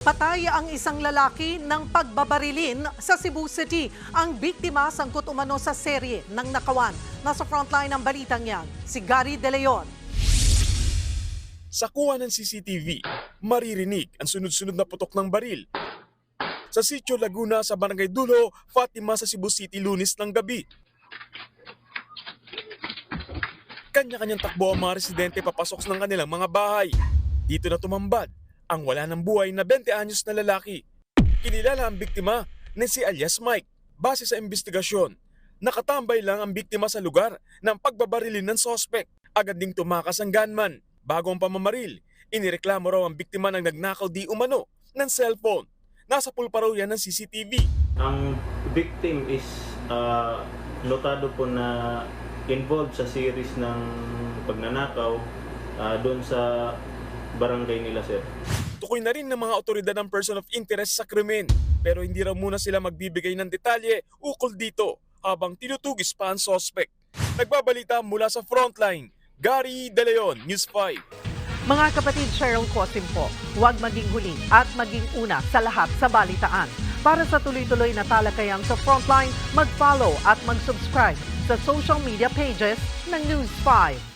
Patay ang isang lalaki ng pagbabarilin sa Cebu City. Ang biktima sangkot umano sa serye ng nakawan. Nasa frontline ng balitang yan, si Gary De Leon. Sa kuha ng CCTV, maririnig ang sunod-sunod na putok ng baril. Sa Sitio Laguna sa Barangay Dulo, Fatima sa Cebu City Lunes ng gabi. Kanya-kanyang takbo ang mga residente papasok ng kanilang mga bahay. Dito na tumambad ang wala ng buhay na 20 anyos na lalaki. Kinilala ang biktima na si alias Mike. Base sa investigasyon, nakatambay lang ang biktima sa lugar ng pagbabarilin ng sospek. Agad ding tumakas ang gunman. Bago ang pamamaril, inireklamo raw ang biktima ng nagnakaw di umano ng cellphone. Nasa pool pa raw yan ng CCTV. Ang victim is notado po na involved sa series ng pagnanakaw doon sa barangay nila, sir. Tukoy na rin ng mga otoridad ang person of interest sa krimen, pero hindi raw muna sila magbibigay ng detalye ukol dito habang tinutugis pa ang suspect. Nagbabalita mula sa frontline, Gary De Leon, News 5. Mga kapatid, Cheryl Cosim po, huwag maging huli at maging una sa lahat sa balitaan. Para sa tuloy-tuloy na talakayan sa frontline, mag-follow at mag-subscribe sa social media pages ng News 5.